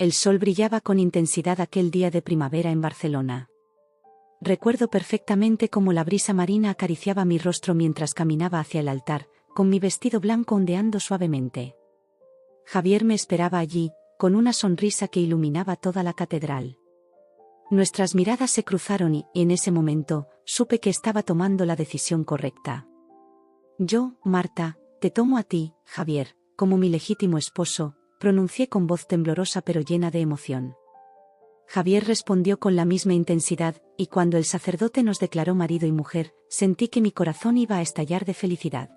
El sol brillaba con intensidad aquel día de primavera en Barcelona. Recuerdo perfectamente cómo la brisa marina acariciaba mi rostro mientras caminaba hacia el altar, con mi vestido blanco ondeando suavemente. Javier me esperaba allí, con una sonrisa que iluminaba toda la catedral. Nuestras miradas se cruzaron y, en ese momento, supe que estaba tomando la decisión correcta. Yo, Marta, te tomo a ti, Javier, como mi legítimo esposo, pronuncié con voz temblorosa pero llena de emoción. Javier respondió con la misma intensidad, y cuando el sacerdote nos declaró marido y mujer, sentí que mi corazón iba a estallar de felicidad.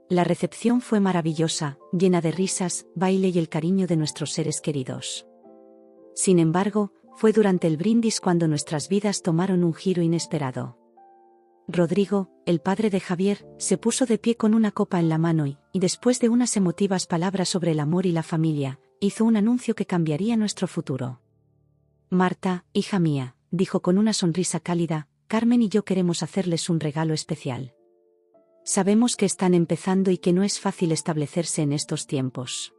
La recepción fue maravillosa, llena de risas, baile y el cariño de nuestros seres queridos. Sin embargo, fue durante el brindis cuando nuestras vidas tomaron un giro inesperado. Rodrigo, el padre de Javier, se puso de pie con una copa en la mano y, después de unas emotivas palabras sobre el amor y la familia, hizo un anuncio que cambiaría nuestro futuro. Marta, hija mía, dijo con una sonrisa cálida, Carmen y yo queremos hacerles un regalo especial. Sabemos que están empezando y que no es fácil establecerse en estos tiempos.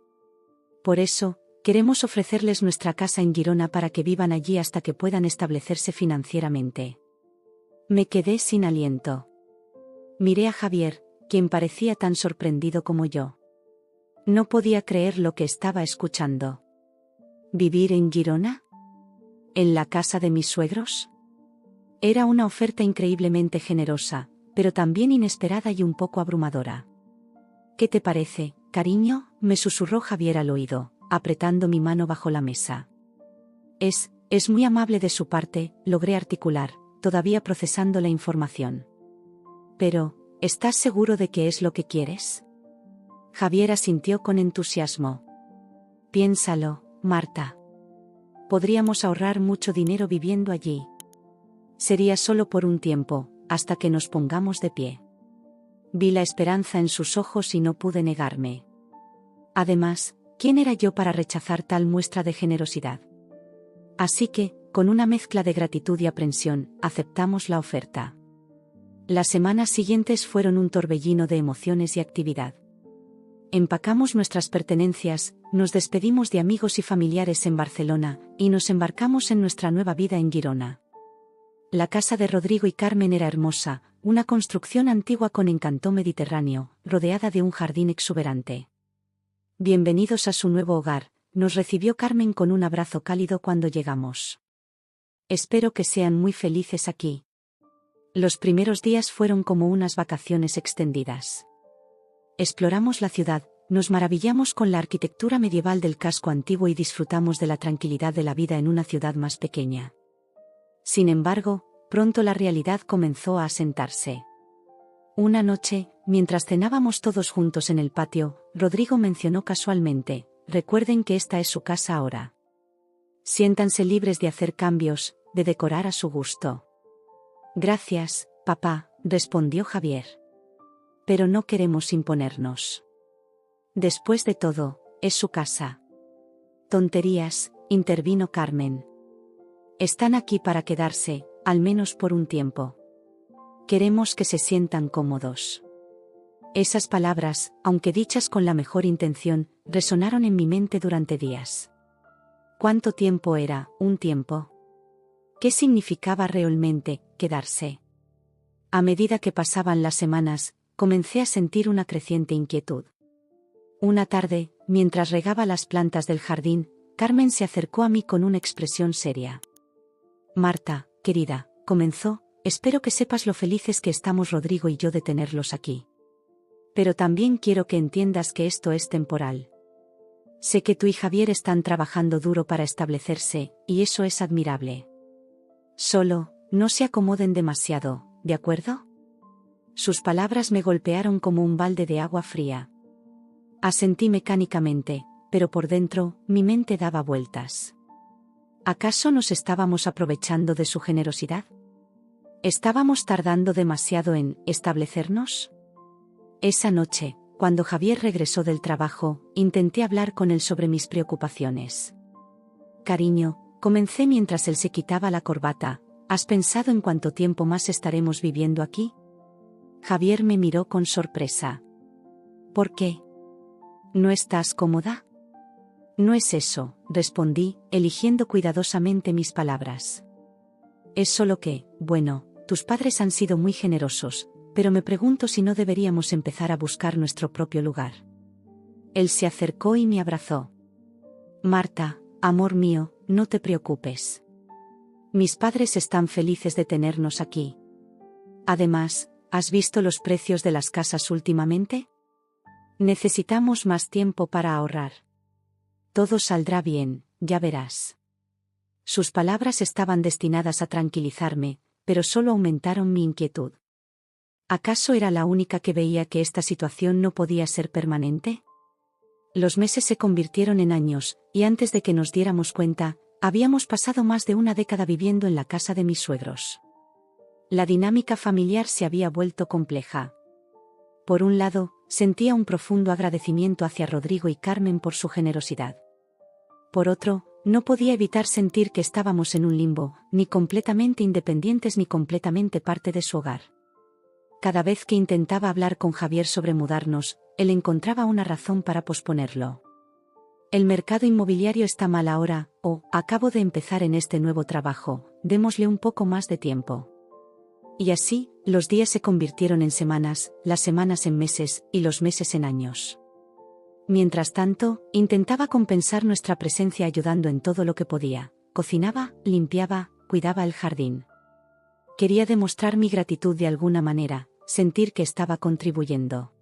Por eso, queremos ofrecerles nuestra casa en Girona para que vivan allí hasta que puedan establecerse financieramente. Me quedé sin aliento. Miré a Javier, quien parecía tan sorprendido como yo. No podía creer lo que estaba escuchando. ¿Vivir en Girona? ¿En la casa de mis suegros? Era una oferta increíblemente generosa, pero también inesperada y un poco abrumadora. ¿Qué te parece, cariño?, me susurró Javier al oído, apretando mi mano bajo la mesa. Es muy amable de su parte, logré articular, todavía procesando la información. Pero, ¿estás seguro de que es lo que quieres? Javier asintió con entusiasmo. Piénsalo, Marta. Podríamos ahorrar mucho dinero viviendo allí. Sería solo por un tiempo, hasta que nos pongamos de pie. Vi la esperanza en sus ojos y no pude negarme. Además, ¿quién era yo para rechazar tal muestra de generosidad? Así que, con una mezcla de gratitud y aprensión, aceptamos la oferta. Las semanas siguientes fueron un torbellino de emociones y actividad. Empacamos nuestras pertenencias, nos despedimos de amigos y familiares en Barcelona, y nos embarcamos en nuestra nueva vida en Girona. La casa de Rodrigo y Carmen era hermosa, una construcción antigua con encanto mediterráneo, rodeada de un jardín exuberante. Bienvenidos a su nuevo hogar, nos recibió Carmen con un abrazo cálido cuando llegamos. Espero que sean muy felices aquí. Los primeros días fueron como unas vacaciones extendidas. Exploramos la ciudad, nos maravillamos con la arquitectura medieval del casco antiguo y disfrutamos de la tranquilidad de la vida en una ciudad más pequeña. Sin embargo, pronto la realidad comenzó a asentarse. Una noche, mientras cenábamos todos juntos en el patio, Rodrigo mencionó casualmente, recuerden que esta es su casa ahora. Siéntanse libres de hacer cambios, de decorar a su gusto. Gracias, papá, respondió Javier. Pero no queremos imponernos. Después de todo, es su casa. Tonterías, intervino Carmen. Están aquí para quedarse, al menos por un tiempo. Queremos que se sientan cómodos. Esas palabras, aunque dichas con la mejor intención, resonaron en mi mente durante días. ¿Cuánto tiempo era, un tiempo? ¿Qué significaba realmente, quedarse? A medida que pasaban las semanas, comencé a sentir una creciente inquietud. Una tarde, mientras regaba las plantas del jardín, Carmen se acercó a mí con una expresión seria. Marta, querida, comenzó, espero que sepas lo felices que estamos Rodrigo y yo de tenerlos aquí. Pero también quiero que entiendas que esto es temporal. Sé que tú y Javier están trabajando duro para establecerse, y eso es admirable. Solo, no se acomoden demasiado, ¿de acuerdo? Sus palabras me golpearon como un balde de agua fría. Asentí mecánicamente, pero por dentro, mi mente daba vueltas. ¿Acaso nos estábamos aprovechando de su generosidad? ¿Estábamos tardando demasiado en establecernos? Esa noche, cuando Javier regresó del trabajo, intenté hablar con él sobre mis preocupaciones. Cariño, comencé mientras él se quitaba la corbata, ¿has pensado en cuánto tiempo más estaremos viviendo aquí? Javier me miró con sorpresa. ¿Por qué? ¿No estás cómoda? No es eso, respondí, eligiendo cuidadosamente mis palabras. Es solo que, bueno, tus padres han sido muy generosos, pero me pregunto si no deberíamos empezar a buscar nuestro propio lugar. Él se acercó y me abrazó. Marta, amor mío, no te preocupes. Mis padres están felices de tenernos aquí. Además, ¿has visto los precios de las casas últimamente? Necesitamos más tiempo para ahorrar. Todo saldrá bien, ya verás. Sus palabras estaban destinadas a tranquilizarme, pero solo aumentaron mi inquietud. ¿Acaso era la única que veía que esta situación no podía ser permanente? Los meses se convirtieron en años, y antes de que nos diéramos cuenta, habíamos pasado más de una década viviendo en la casa de mis suegros. La dinámica familiar se había vuelto compleja. Por un lado, sentía un profundo agradecimiento hacia Rodrigo y Carmen por su generosidad. Por otro, no podía evitar sentir que estábamos en un limbo, ni completamente independientes ni completamente parte de su hogar. Cada vez que intentaba hablar con Javier sobre mudarnos, él encontraba una razón para posponerlo. El mercado inmobiliario está mal ahora, o acabo de empezar en este nuevo trabajo, démosle un poco más de tiempo. Y así, los días se convirtieron en semanas, las semanas en meses, y los meses en años. Mientras tanto, intentaba compensar nuestra presencia ayudando en todo lo que podía. Cocinaba, limpiaba, cuidaba el jardín. Quería demostrar mi gratitud de alguna manera, sentir que estaba contribuyendo.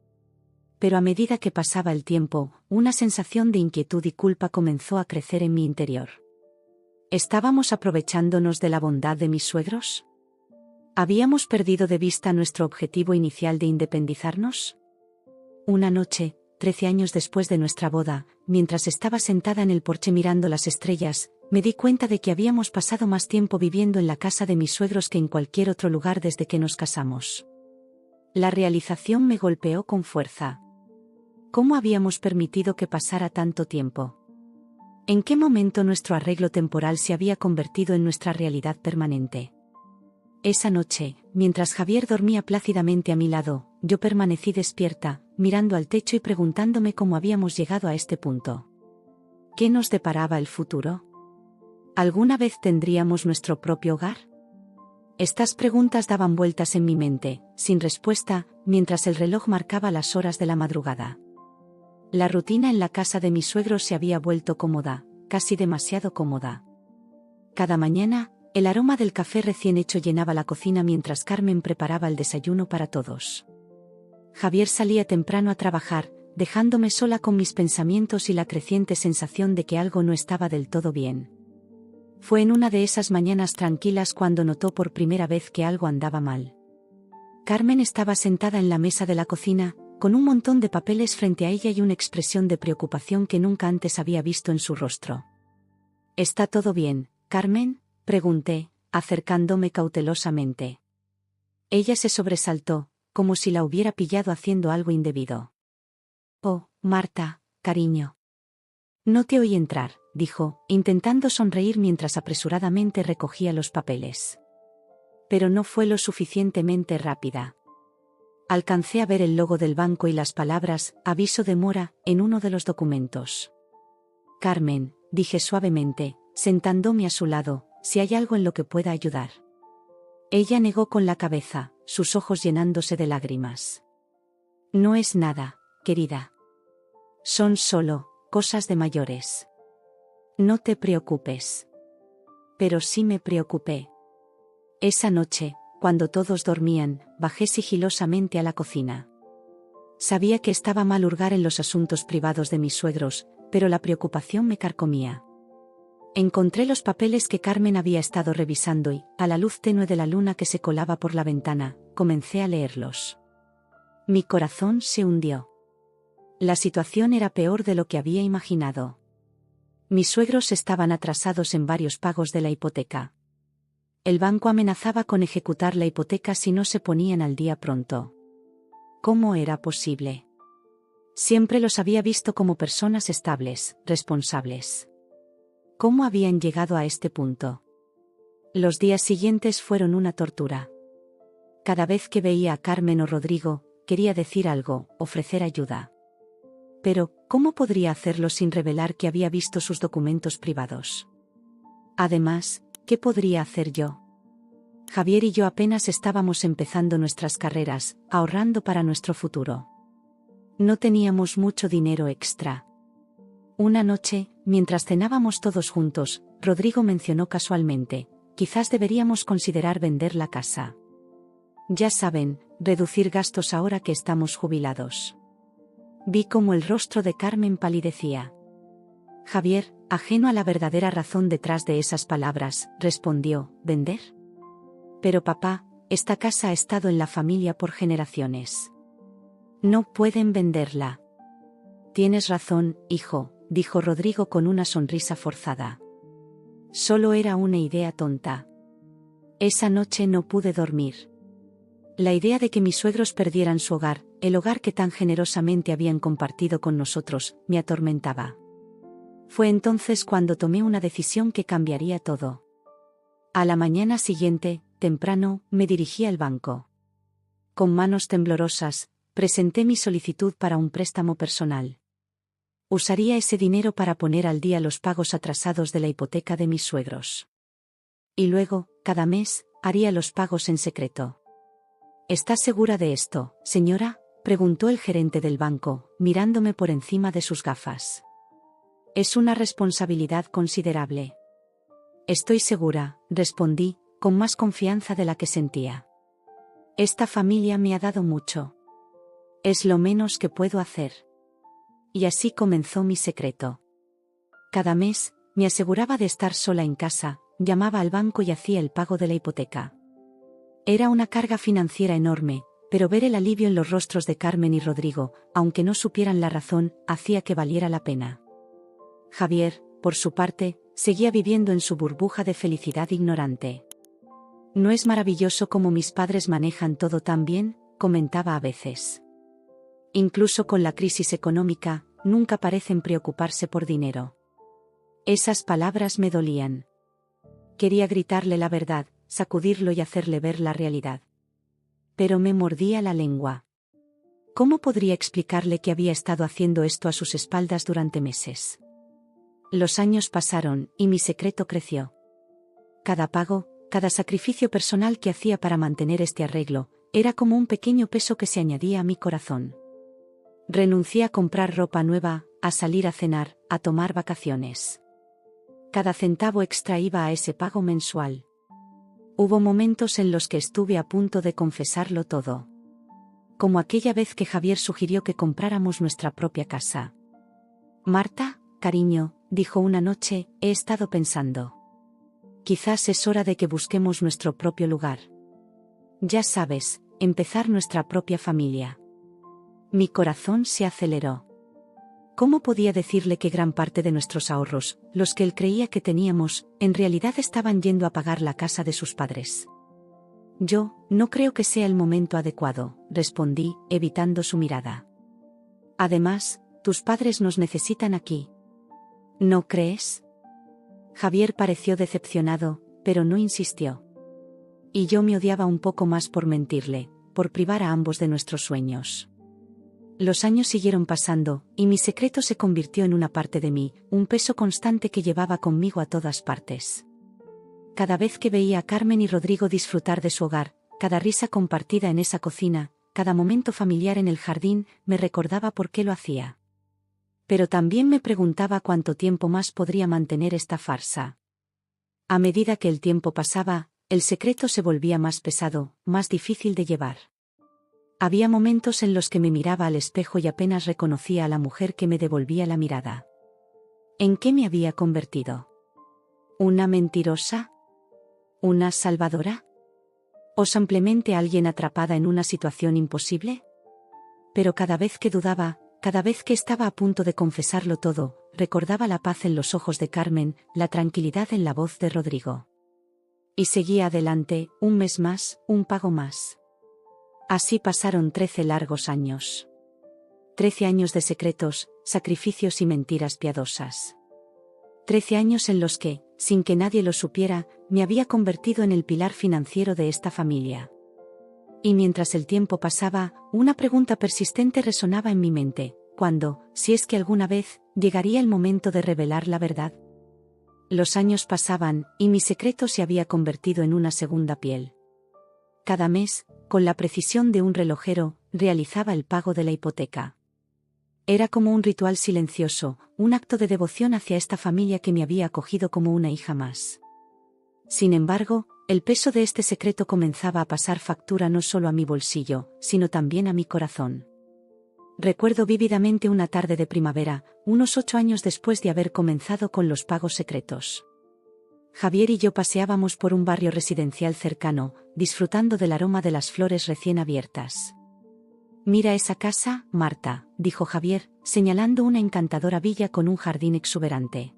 Pero a medida que pasaba el tiempo, una sensación de inquietud y culpa comenzó a crecer en mi interior. ¿Estábamos aprovechándonos de la bondad de mis suegros? ¿Habíamos perdido de vista nuestro objetivo inicial de independizarnos? Una noche, 13 años después de nuestra boda, mientras estaba sentada en el porche mirando las estrellas, me di cuenta de que habíamos pasado más tiempo viviendo en la casa de mis suegros que en cualquier otro lugar desde que nos casamos. La realización me golpeó con fuerza. ¿Cómo habíamos permitido que pasara tanto tiempo? ¿En qué momento nuestro arreglo temporal se había convertido en nuestra realidad permanente? Esa noche, mientras Javier dormía plácidamente a mi lado, yo permanecí despierta, mirando al techo y preguntándome cómo habíamos llegado a este punto. ¿Qué nos deparaba el futuro? ¿Alguna vez tendríamos nuestro propio hogar? Estas preguntas daban vueltas en mi mente, sin respuesta, mientras el reloj marcaba las horas de la madrugada. La rutina en la casa de mis suegros se había vuelto cómoda, casi demasiado cómoda. Cada mañana, el aroma del café recién hecho llenaba la cocina mientras Carmen preparaba el desayuno para todos. Javier salía temprano a trabajar, dejándome sola con mis pensamientos y la creciente sensación de que algo no estaba del todo bien. Fue en una de esas mañanas tranquilas cuando notó por primera vez que algo andaba mal. Carmen estaba sentada en la mesa de la cocina, con un montón de papeles frente a ella y una expresión de preocupación que nunca antes había visto en su rostro. ¿Está todo bien, Carmen?, pregunté, acercándome cautelosamente. Ella se sobresaltó, como si la hubiera pillado haciendo algo indebido. Oh, Marta, cariño. No te oí entrar, dijo, intentando sonreír mientras apresuradamente recogía los papeles. Pero no fue lo suficientemente rápida. Alcancé a ver el logo del banco y las palabras «aviso de mora» en uno de los documentos. Carmen, dije suavemente, sentándome a su lado, si hay algo en lo que pueda ayudar. Ella negó con la cabeza, sus ojos llenándose de lágrimas. No es nada, querida. Son solo cosas de mayores. No te preocupes. Pero sí me preocupé. Esa noche, cuando todos dormían, bajé sigilosamente a la cocina. Sabía que estaba mal hurgar en los asuntos privados de mis suegros, pero la preocupación me carcomía. Encontré los papeles que Carmen había estado revisando y, a la luz tenue de la luna que se colaba por la ventana, comencé a leerlos. Mi corazón se hundió. La situación era peor de lo que había imaginado. Mis suegros estaban atrasados en varios pagos de la hipoteca. El banco amenazaba con ejecutar la hipoteca si no se ponían al día pronto. ¿Cómo era posible? Siempre los había visto como personas estables, responsables. ¿Cómo habían llegado a este punto? Los días siguientes fueron una tortura. Cada vez que veía a Carmen o Rodrigo, quería decir algo, ofrecer ayuda. Pero, ¿cómo podría hacerlo sin revelar que había visto sus documentos privados? Además, ¿qué podría hacer yo? Javier y yo apenas estábamos empezando nuestras carreras, ahorrando para nuestro futuro. No teníamos mucho dinero extra. Una noche, mientras cenábamos todos juntos, Rodrigo mencionó casualmente: quizás deberíamos considerar vender la casa. Ya saben, reducir gastos ahora que estamos jubilados. Vi cómo el rostro de Carmen palidecía. Javier, ajeno a la verdadera razón detrás de esas palabras, respondió: ¿vender? Pero papá, esta casa ha estado en la familia por generaciones. No pueden venderla. Tienes razón, hijo, dijo Rodrigo con una sonrisa forzada. Solo era una idea tonta. Esa noche no pude dormir. La idea de que mis suegros perdieran su hogar, el hogar que tan generosamente habían compartido con nosotros, me atormentaba. Fue entonces cuando tomé una decisión que cambiaría todo. A la mañana siguiente, temprano, me dirigí al banco. Con manos temblorosas, presenté mi solicitud para un préstamo personal. Usaría ese dinero para poner al día los pagos atrasados de la hipoteca de mis suegros. Y luego, cada mes, haría los pagos en secreto. ¿Está segura de esto, señora?, preguntó el gerente del banco, mirándome por encima de sus gafas. Es una responsabilidad considerable. Estoy segura, respondí, con más confianza de la que sentía. Esta familia me ha dado mucho. Es lo menos que puedo hacer. Y así comenzó mi secreto. Cada mes, me aseguraba de estar sola en casa, llamaba al banco y hacía el pago de la hipoteca. Era una carga financiera enorme, pero ver el alivio en los rostros de Carmen y Rodrigo, aunque no supieran la razón, hacía que valiera la pena. Javier, por su parte, seguía viviendo en su burbuja de felicidad ignorante. ¿No es maravilloso cómo mis padres manejan todo tan bien?, comentaba a veces. Incluso con la crisis económica, nunca parecen preocuparse por dinero. Esas palabras me dolían. Quería gritarle la verdad, sacudirlo y hacerle ver la realidad. Pero me mordía la lengua. ¿Cómo podría explicarle que había estado haciendo esto a sus espaldas durante meses? Los años pasaron, y mi secreto creció. Cada pago, cada sacrificio personal que hacía para mantener este arreglo, era como un pequeño peso que se añadía a mi corazón. Renuncié a comprar ropa nueva, a salir a cenar, a tomar vacaciones. Cada centavo extra iba a ese pago mensual. Hubo momentos en los que estuve a punto de confesarlo todo. Como aquella vez que Javier sugirió que compráramos nuestra propia casa. Marta, cariño, dijo una noche, he estado pensando. Quizás es hora de que busquemos nuestro propio lugar. Ya sabes, empezar nuestra propia familia. Mi corazón se aceleró. ¿Cómo podía decirle que gran parte de nuestros ahorros, los que él creía que teníamos, en realidad estaban yendo a pagar la casa de sus padres? Yo, no creo que sea el momento adecuado, respondí, evitando su mirada. Además, tus padres nos necesitan aquí. ¿No crees? Javier pareció decepcionado, pero no insistió. Y yo me odiaba un poco más por mentirle, por privar a ambos de nuestros sueños. Los años siguieron pasando, y mi secreto se convirtió en una parte de mí, un peso constante que llevaba conmigo a todas partes. Cada vez que veía a Carmen y Rodrigo disfrutar de su hogar, cada risa compartida en esa cocina, cada momento familiar en el jardín, me recordaba por qué lo hacía. Pero también me preguntaba cuánto tiempo más podría mantener esta farsa. A medida que el tiempo pasaba, el secreto se volvía más pesado, más difícil de llevar. Había momentos en los que me miraba al espejo y apenas reconocía a la mujer que me devolvía la mirada. ¿En qué me había convertido? ¿Una mentirosa? ¿Una salvadora? ¿O simplemente alguien atrapada en una situación imposible? Pero cada vez que dudaba, cada vez que estaba a punto de confesarlo todo, recordaba la paz en los ojos de Carmen, la tranquilidad en la voz de Rodrigo. Y seguía adelante, un mes más, un pago más. Así pasaron 13 largos años. 13 años de secretos, sacrificios y mentiras piadosas. 13 años en los que, sin que nadie lo supiera, me había convertido en el pilar financiero de esta familia. Y mientras el tiempo pasaba, una pregunta persistente resonaba en mi mente: cuándo, si es que alguna vez, llegaría el momento de revelar la verdad. Los años pasaban, y mi secreto se había convertido en una segunda piel. Cada mes, con la precisión de un relojero, realizaba el pago de la hipoteca. Era como un ritual silencioso, un acto de devoción hacia esta familia que me había acogido como una hija más. Sin embargo, el peso de este secreto comenzaba a pasar factura no solo a mi bolsillo, sino también a mi corazón. Recuerdo vívidamente una tarde de primavera, unos 8 años después de haber comenzado con los pagos secretos. Javier y yo paseábamos por un barrio residencial cercano, disfrutando del aroma de las flores recién abiertas. «Mira esa casa, Marta», dijo Javier, señalando una encantadora villa con un jardín exuberante.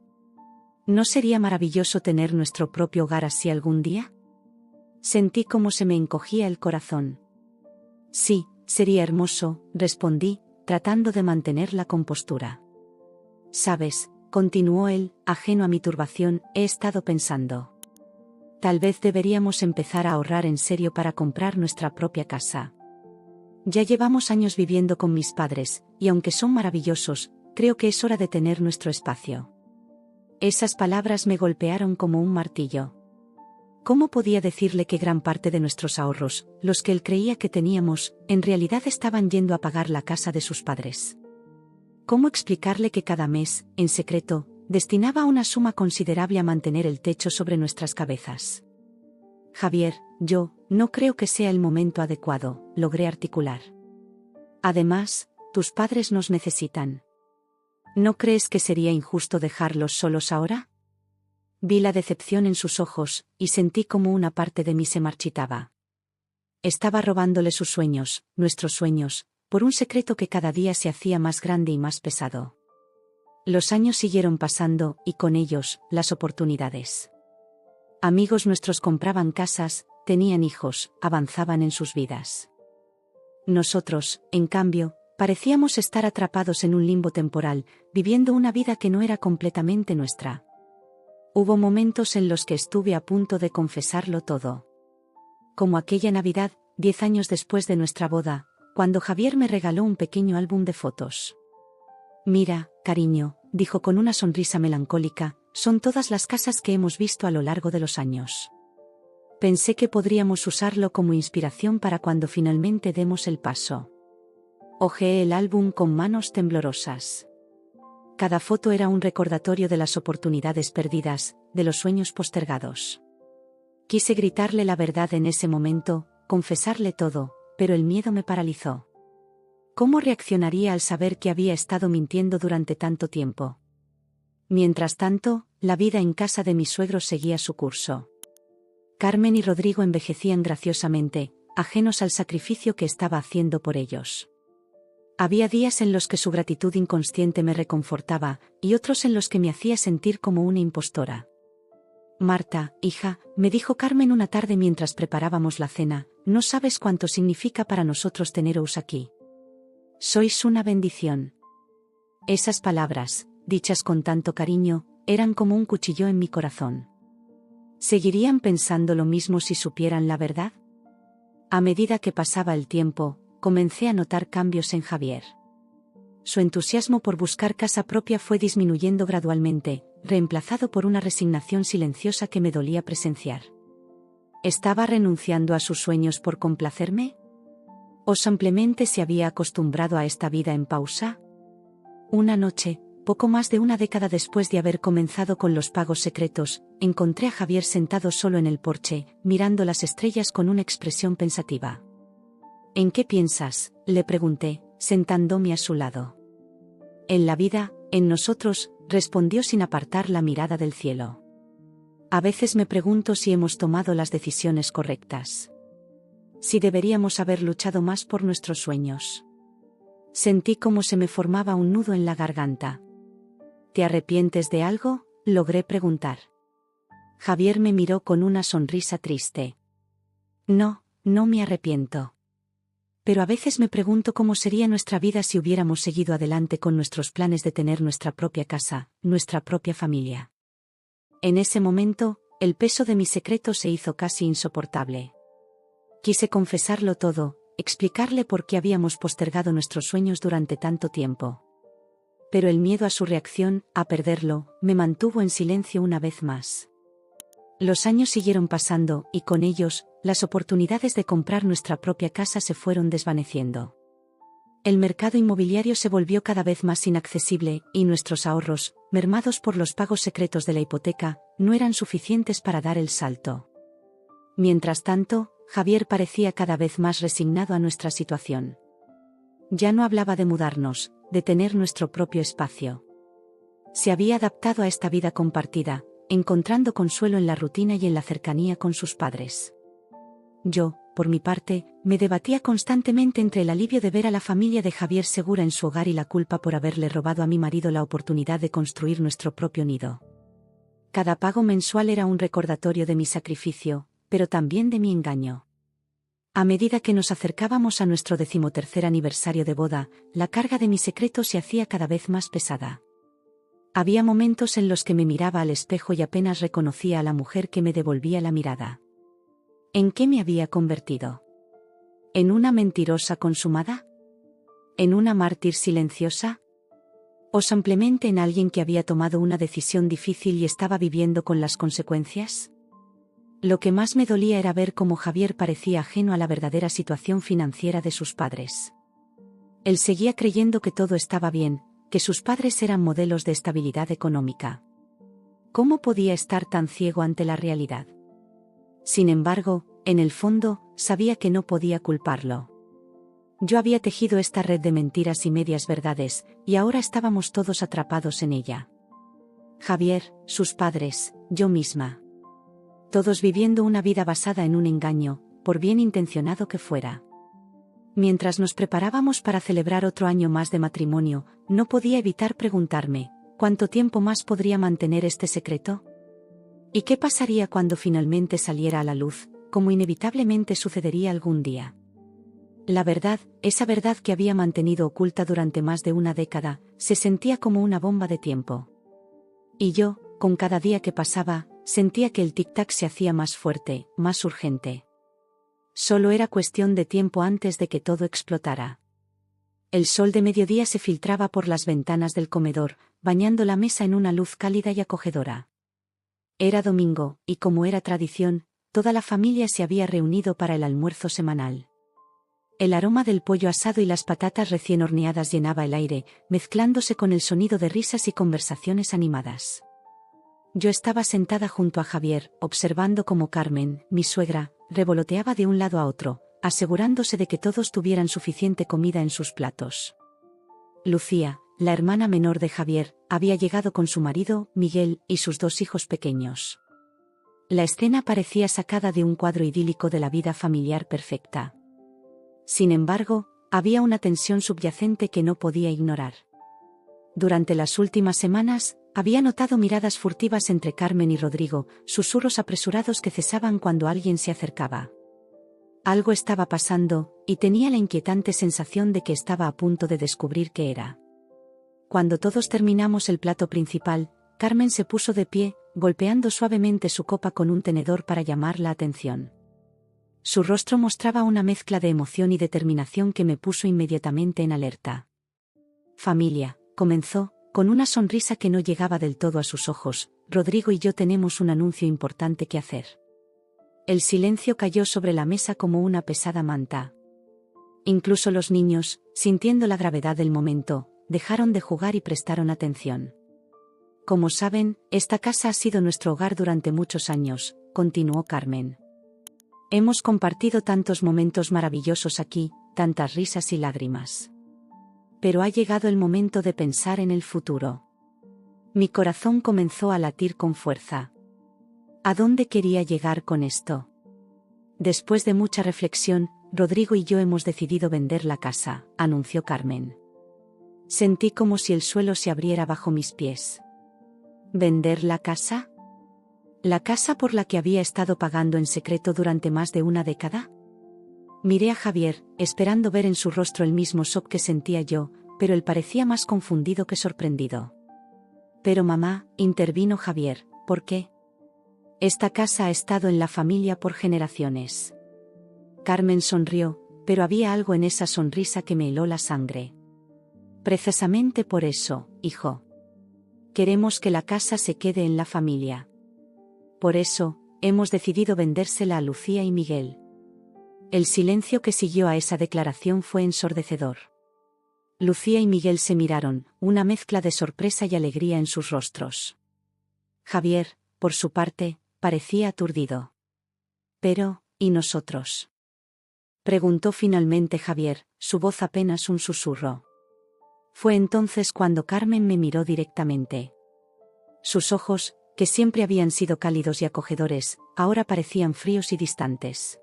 ¿No sería maravilloso tener nuestro propio hogar así algún día? Sentí cómo se me encogía el corazón. Sí, sería hermoso, respondí, tratando de mantener la compostura. «Sabes», continuó él, ajeno a mi turbación, he estado pensando. Tal vez deberíamos empezar a ahorrar en serio para comprar nuestra propia casa. Ya llevamos años viviendo con mis padres, y aunque son maravillosos, creo que es hora de tener nuestro espacio. Esas palabras me golpearon como un martillo. ¿Cómo podía decirle que gran parte de nuestros ahorros, los que él creía que teníamos, en realidad estaban yendo a pagar la casa de sus padres? ¿Cómo explicarle que cada mes, en secreto, destinaba una suma considerable a mantener el techo sobre nuestras cabezas? Javier, yo, no creo que sea el momento adecuado, logré articular. Además, tus padres nos necesitan. ¿No crees que sería injusto dejarlos solos ahora? Vi la decepción en sus ojos, y sentí como una parte de mí se marchitaba. Estaba robándole sus sueños, nuestros sueños, por un secreto que cada día se hacía más grande y más pesado. Los años siguieron pasando, y con ellos, las oportunidades. Amigos nuestros compraban casas, tenían hijos, avanzaban en sus vidas. Nosotros, en cambio, parecíamos estar atrapados en un limbo temporal, viviendo una vida que no era completamente nuestra. Hubo momentos en los que estuve a punto de confesarlo todo. Como aquella Navidad, 10 años después de nuestra boda, cuando Javier me regaló un pequeño álbum de fotos. «Mira, cariño», dijo con una sonrisa melancólica, «son todas las casas que hemos visto a lo largo de los años. Pensé que podríamos usarlo como inspiración para cuando finalmente demos el paso». Hojeé el álbum con manos temblorosas. Cada foto era un recordatorio de las oportunidades perdidas, de los sueños postergados. Quise gritarle la verdad en ese momento, confesarle todo, pero el miedo me paralizó. ¿Cómo reaccionaría al saber que había estado mintiendo durante tanto tiempo? Mientras tanto, la vida en casa de mis suegros seguía su curso. Carmen y Rodrigo envejecían graciosamente, ajenos al sacrificio que estaba haciendo por ellos. Había días en los que su gratitud inconsciente me reconfortaba, y otros en los que me hacía sentir como una impostora. «Marta, hija», me dijo Carmen una tarde mientras preparábamos la cena, «no sabes cuánto significa para nosotros teneros aquí. Sois una bendición». Esas palabras, dichas con tanto cariño, eran como un cuchillo en mi corazón. ¿Seguirían pensando lo mismo si supieran la verdad? A medida que pasaba el tiempo, comencé a notar cambios en Javier. Su entusiasmo por buscar casa propia fue disminuyendo gradualmente, reemplazado por una resignación silenciosa que me dolía presenciar. ¿Estaba renunciando a sus sueños por complacerme? ¿O simplemente se había acostumbrado a esta vida en pausa? Una noche, poco más de una década después de haber comenzado con los pagos secretos, encontré a Javier sentado solo en el porche, mirando las estrellas con una expresión pensativa. «¿En qué piensas?», le pregunté, sentándome a su lado. «En la vida, en nosotros», respondió sin apartar la mirada del cielo. «A veces me pregunto si hemos tomado las decisiones correctas. Si deberíamos haber luchado más por nuestros sueños». Sentí como se me formaba un nudo en la garganta. «¿Te arrepientes de algo?», logré preguntar. Javier me miró con una sonrisa triste. «No, no me arrepiento. Pero a veces me pregunto cómo sería nuestra vida si hubiéramos seguido adelante con nuestros planes de tener nuestra propia casa, nuestra propia familia». En ese momento, el peso de mi secreto se hizo casi insoportable. Quise confesarlo todo, explicarle por qué habíamos postergado nuestros sueños durante tanto tiempo. pero el miedo a su reacción, a perderlo, me mantuvo en silencio una vez más. Los años siguieron pasando, y con ellos, las oportunidades de comprar nuestra propia casa se fueron desvaneciendo. El mercado inmobiliario se volvió cada vez más inaccesible, y nuestros ahorros, mermados por los pagos secretos de la hipoteca, no eran suficientes para dar el salto. Mientras tanto, Javier parecía cada vez más resignado a nuestra situación. Ya no hablaba de mudarnos, de tener nuestro propio espacio. Se había adaptado a esta vida compartida, encontrando consuelo en la rutina y en la cercanía con sus padres. Yo, por mi parte, me debatía constantemente entre el alivio de ver a la familia de Javier segura en su hogar y la culpa por haberle robado a mi marido la oportunidad de construir nuestro propio nido. Cada pago mensual era un recordatorio de mi sacrificio, pero también de mi engaño. A medida que nos acercábamos a nuestro 13º aniversario de boda, la carga de mi secreto se hacía cada vez más pesada. Había momentos en los que me miraba al espejo y apenas reconocía a la mujer que me devolvía la mirada. ¿En qué me había convertido? ¿En una mentirosa consumada? ¿En una mártir silenciosa? ¿O simplemente en alguien que había tomado una decisión difícil y estaba viviendo con las consecuencias? Lo que más me dolía era ver cómo Javier parecía ajeno a la verdadera situación financiera de sus padres. Él seguía creyendo que todo estaba bien, que sus padres eran modelos de estabilidad económica. ¿Cómo podía estar tan ciego ante la realidad? Sin embargo, en el fondo, sabía que no podía culparlo. Yo había tejido esta red de mentiras y medias verdades, y ahora estábamos todos atrapados en ella. Javier, sus padres, yo misma. Todos viviendo una vida basada en un engaño, por bien intencionado que fuera. Mientras nos preparábamos para celebrar otro año más de matrimonio, no podía evitar preguntarme, ¿cuánto tiempo más podría mantener este secreto? ¿Y qué pasaría cuando finalmente saliera a la luz, como inevitablemente sucedería algún día? La verdad, esa verdad que había mantenido oculta durante más de una década, se sentía como una bomba de tiempo. Y yo, con cada día que pasaba, sentía que el tic-tac se hacía más fuerte, más urgente. Solo era cuestión de tiempo antes de que todo explotara. El sol de mediodía se filtraba por las ventanas del comedor, bañando la mesa en una luz cálida y acogedora. Era domingo, y como era tradición, toda la familia se había reunido para el almuerzo semanal. El aroma del pollo asado y las patatas recién horneadas llenaba el aire, mezclándose con el sonido de risas y conversaciones animadas. Yo estaba sentada junto a Javier, observando cómo Carmen, mi suegra, revoloteaba de un lado a otro, asegurándose de que todos tuvieran suficiente comida en sus platos. Lucía, la hermana menor de Javier, había llegado con su marido, Miguel, y sus 2 hijos pequeños. La escena parecía sacada de un cuadro idílico de la vida familiar perfecta. Sin embargo, había una tensión subyacente que no podía ignorar. Durante las últimas semanas, había notado miradas furtivas entre Carmen y Rodrigo, susurros apresurados que cesaban cuando alguien se acercaba. Algo estaba pasando, y tenía la inquietante sensación de que estaba a punto de descubrir qué era. Cuando todos terminamos el plato principal, Carmen se puso de pie, golpeando suavemente su copa con un tenedor para llamar la atención. Su rostro mostraba una mezcla de emoción y determinación que me puso inmediatamente en alerta. «Familia», comenzó, con una sonrisa que no llegaba del todo a sus ojos, «Rodrigo y yo tenemos un anuncio importante que hacer». El silencio cayó sobre la mesa como una pesada manta. Incluso los niños, sintiendo la gravedad del momento, dejaron de jugar y prestaron atención. «Como saben, esta casa ha sido nuestro hogar durante muchos años», continuó Carmen. «Hemos compartido tantos momentos maravillosos aquí, tantas risas y lágrimas. Pero ha llegado el momento de pensar en el futuro». Mi corazón comenzó a latir con fuerza. ¿A dónde quería llegar con esto? Después de mucha reflexión, Rodrigo y yo hemos decidido vender la casa, anunció Carmen. Sentí como si el suelo se abriera bajo mis pies. ¿Vender la casa? ¿La casa por la que había estado pagando en secreto durante más de una década? Miré a Javier, esperando ver en su rostro el mismo shock que sentía yo, pero él parecía más confundido que sorprendido. Pero mamá, intervino Javier, ¿por qué? Esta casa ha estado en la familia por generaciones. Carmen sonrió, pero había algo en esa sonrisa que me heló la sangre. Precisamente por eso, hijo. Queremos que la casa se quede en la familia. Por eso, hemos decidido vendérsela a Lucía y Miguel. El silencio que siguió a esa declaración fue ensordecedor. Lucía y Miguel se miraron, una mezcla de sorpresa y alegría en sus rostros. Javier, por su parte, parecía aturdido. Pero, ¿y nosotros?, preguntó finalmente Javier, su voz apenas un susurro. Fue entonces cuando Carmen me miró directamente. Sus ojos, que siempre habían sido cálidos y acogedores, ahora parecían fríos y distantes.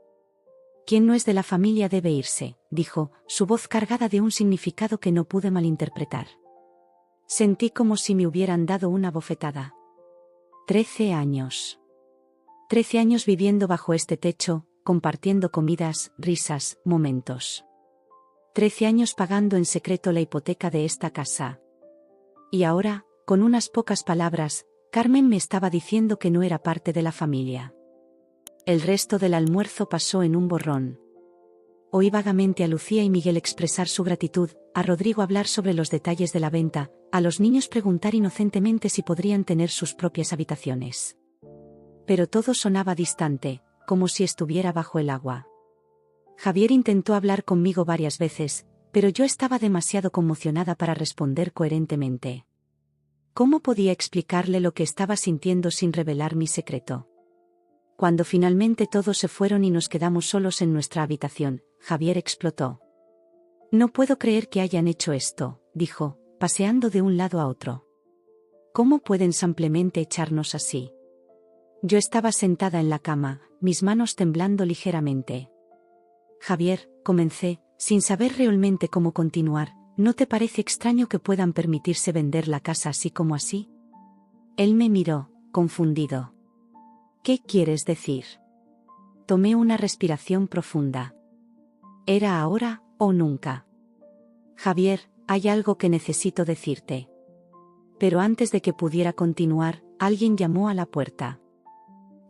«Quien no es de la familia debe irse», dijo, su voz cargada de un significado que no pude malinterpretar. Sentí como si me hubieran dado una bofetada. 13 años. 13 años viviendo bajo este techo, compartiendo comidas, risas, momentos. 13 años pagando en secreto la hipoteca de esta casa. Y ahora, con unas pocas palabras, Carmen me estaba diciendo que no era parte de la familia. El resto del almuerzo pasó en un borrón. Oí vagamente a Lucía y Miguel expresar su gratitud, a Rodrigo hablar sobre los detalles de la venta, a los niños preguntar inocentemente si podrían tener sus propias habitaciones. Pero todo sonaba distante, como si estuviera bajo el agua. Javier intentó hablar conmigo varias veces, pero yo estaba demasiado conmocionada para responder coherentemente. ¿Cómo podía explicarle lo que estaba sintiendo sin revelar mi secreto? Cuando finalmente todos se fueron y nos quedamos solos en nuestra habitación, Javier explotó. «No puedo creer que hayan hecho esto», dijo, paseando de un lado a otro. «¿Cómo pueden simplemente echarnos así?». Yo estaba sentada en la cama, mis manos temblando ligeramente. «Javier», comencé, sin saber realmente cómo continuar, «¿no te parece extraño que puedan permitirse vender la casa así como así?». Él me miró, confundido. «¿Qué quieres decir?». Tomé una respiración profunda. ¿Era ahora o nunca? «Javier, hay algo que necesito decirte». Pero antes de que pudiera continuar, alguien llamó a la puerta.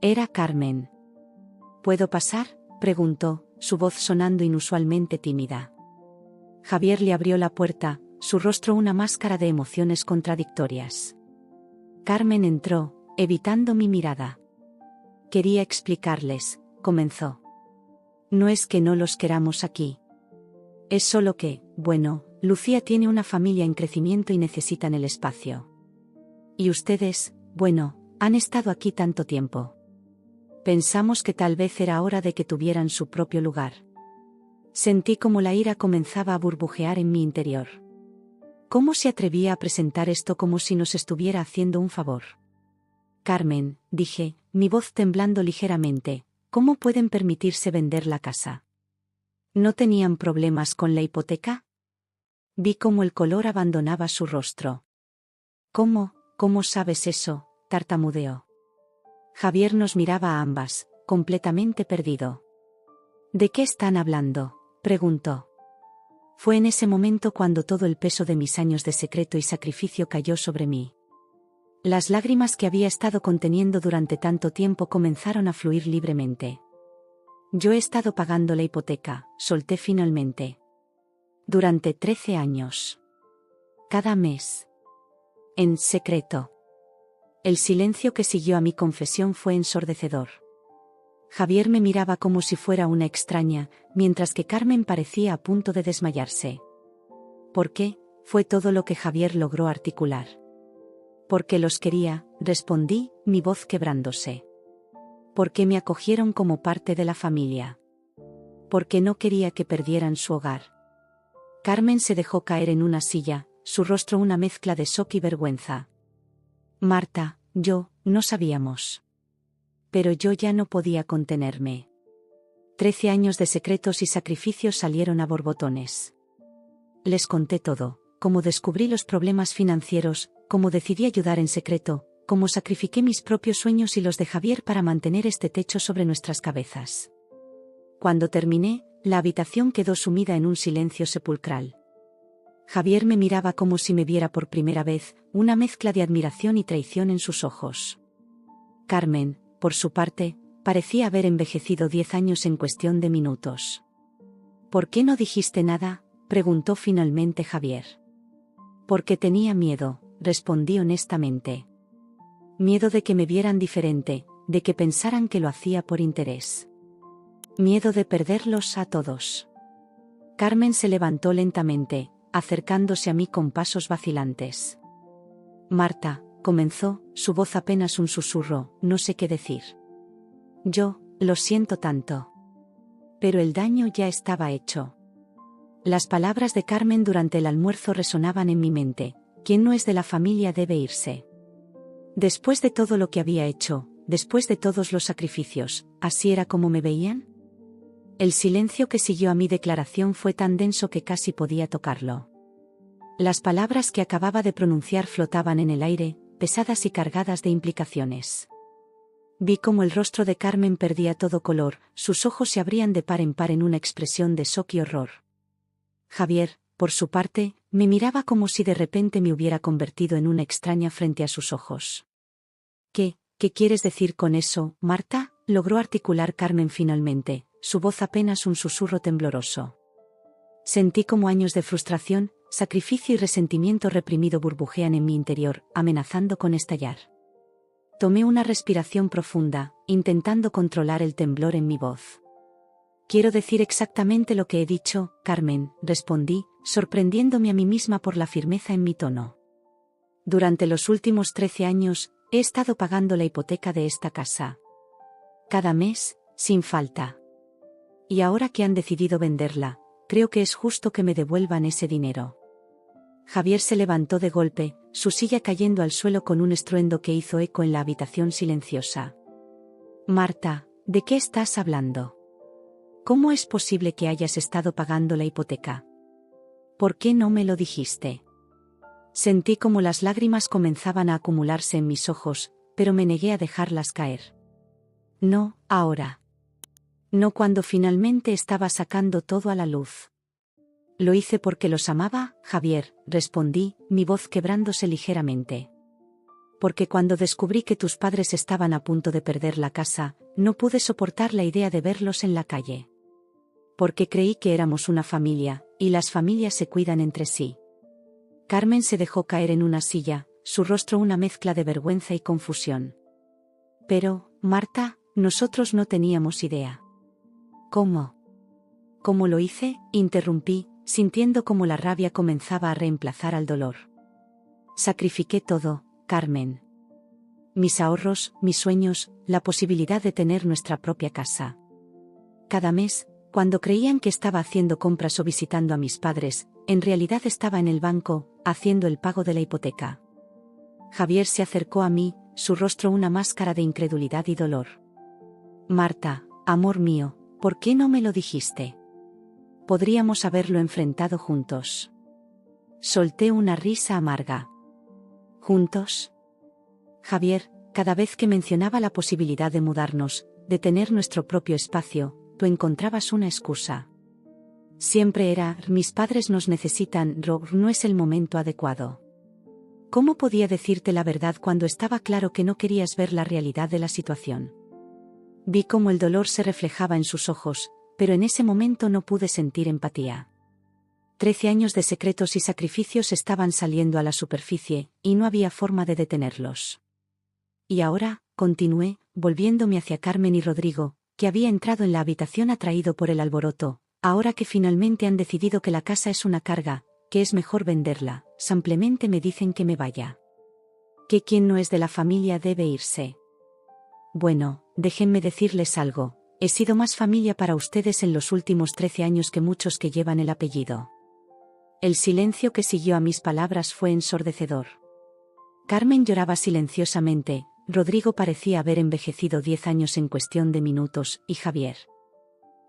Era Carmen. «¿Puedo pasar?», preguntó, su voz sonando inusualmente tímida. Javier le abrió la puerta, su rostro una máscara de emociones contradictorias. Carmen entró, evitando mi mirada. «Quería explicarles», comenzó. «No es que no los queramos aquí. Es solo que, bueno, Lucía tiene una familia en crecimiento y necesitan el espacio. Y ustedes, bueno, han estado aquí tanto tiempo. Pensamos que tal vez era hora de que tuvieran su propio lugar». Sentí como la ira comenzaba a burbujear en mi interior. ¿Cómo se atrevía a presentar esto como si nos estuviera haciendo un favor? «Carmen», dije, mi voz temblando ligeramente, «¿cómo pueden permitirse vender la casa? ¿No tenían problemas con la hipoteca?». Vi cómo el color abandonaba su rostro. ¿Cómo sabes eso?», tartamudeó. Javier nos miraba a ambas, completamente perdido. «¿De qué están hablando?», preguntó. Fue en ese momento cuando todo el peso de mis años de secreto y sacrificio cayó sobre mí. Las lágrimas que había estado conteniendo durante tanto tiempo comenzaron a fluir libremente. «Yo he estado pagando la hipoteca», solté finalmente. «Durante 13 años. Cada mes. En secreto». El silencio que siguió a mi confesión fue ensordecedor. Javier me miraba como si fuera una extraña, mientras que Carmen parecía a punto de desmayarse. «¿Por qué?», fue todo lo que Javier logró articular. «Porque los quería», respondí, mi voz quebrándose. «Porque me acogieron como parte de la familia. Porque no quería que perdieran su hogar». Carmen se dejó caer en una silla, su rostro una mezcla de shock y vergüenza. «Marta, no sabíamos». Pero yo ya no podía contenerme. 13 años de secretos y sacrificios salieron a borbotones. Les conté todo, cómo descubrí los problemas financieros, cómo decidí ayudar en secreto, cómo sacrifiqué mis propios sueños y los de Javier para mantener este techo sobre nuestras cabezas. Cuando terminé, la habitación quedó sumida en un silencio sepulcral. Javier me miraba como si me viera por primera vez, una mezcla de admiración y traición en sus ojos. Carmen, por su parte, parecía haber envejecido 10 años en cuestión de minutos. «¿Por qué no dijiste nada?», preguntó finalmente Javier. Porque tenía miedo, respondí honestamente. Miedo de que me vieran diferente, de que pensaran que lo hacía por interés. Miedo de perderlos a todos. Carmen se levantó lentamente, acercándose a mí con pasos vacilantes. Marta, comenzó, su voz apenas un susurro, no sé qué decir. Yo, lo siento tanto. Pero el daño ya estaba hecho. Las palabras de Carmen durante el almuerzo resonaban en mi mente. Quien no es de la familia debe irse. Después de todo lo que había hecho, después de todos los sacrificios, ¿así era como me veían? El silencio que siguió a mi declaración fue tan denso que casi podía tocarlo. Las palabras que acababa de pronunciar flotaban en el aire, pesadas y cargadas de implicaciones. Vi cómo el rostro de Carmen perdía todo color, sus ojos se abrían de par en par en una expresión de shock y horror. Javier, por su parte, me miraba como si de repente me hubiera convertido en una extraña frente a sus ojos. ¿Qué quieres decir con eso, Marta?, logró articular Carmen finalmente, su voz apenas un susurro tembloroso. Sentí como años de frustración, sacrificio y resentimiento reprimido burbujean en mi interior, amenazando con estallar. Tomé una respiración profunda, intentando controlar el temblor en mi voz. Quiero decir exactamente lo que he dicho, Carmen, respondí, sorprendiéndome a mí misma por la firmeza en mi tono. Durante los últimos 13 años, he estado pagando la hipoteca de esta casa. Cada mes, sin falta. Y ahora que han decidido venderla, creo que es justo que me devuelvan ese dinero. Javier se levantó de golpe, su silla cayendo al suelo con un estruendo que hizo eco en la habitación silenciosa. Marta, ¿de qué estás hablando? ¿Cómo es posible que hayas estado pagando la hipoteca? ¿Por qué no me lo dijiste? Sentí como las lágrimas comenzaban a acumularse en mis ojos, pero me negué a dejarlas caer. No, ahora. No cuando finalmente estaba sacando todo a la luz. Lo hice porque los amaba, Javier, respondí, mi voz quebrándose ligeramente. Porque cuando descubrí que tus padres estaban a punto de perder la casa, no pude soportar la idea de verlos en la calle. Porque creí que éramos una familia, y las familias se cuidan entre sí. Carmen se dejó caer en una silla, su rostro una mezcla de vergüenza y confusión. Pero, Marta, nosotros no teníamos idea. ¿Cómo? ¿Cómo lo hice?, interrumpí, sintiendo como la rabia comenzaba a reemplazar al dolor. Sacrifiqué todo, Carmen. Mis ahorros, mis sueños, la posibilidad de tener nuestra propia casa. Cada mes, cuando creían que estaba haciendo compras o visitando a mis padres, en realidad estaba en el banco, haciendo el pago de la hipoteca. Javier se acercó a mí, su rostro una máscara de incredulidad y dolor. Marta, amor mío, ¿por qué no me lo dijiste? Podríamos haberlo enfrentado juntos. Solté una risa amarga. ¿Juntos? Javier, cada vez que mencionaba la posibilidad de mudarnos, de tener nuestro propio espacio, tú encontrabas una excusa. Siempre era, mis padres nos necesitan, no es el momento adecuado. ¿Cómo podía decirte la verdad cuando estaba claro que no querías ver la realidad de la situación? Vi cómo el dolor se reflejaba en sus ojos, pero en ese momento no pude sentir empatía. 13 años de secretos y sacrificios estaban saliendo a la superficie, y no había forma de detenerlos. Y ahora, continué, volviéndome hacia Carmen y Rodrigo, que había entrado en la habitación atraído por el alboroto, ahora que finalmente han decidido que la casa es una carga, que es mejor venderla, simplemente me dicen que me vaya. Que quien no es de la familia debe irse. Bueno, déjenme decirles algo, he sido más familia para ustedes en los últimos 13 años que muchos que llevan el apellido. El silencio que siguió a mis palabras fue ensordecedor. Carmen lloraba silenciosamente, Rodrigo parecía haber envejecido 10 años en cuestión de minutos, y Javier.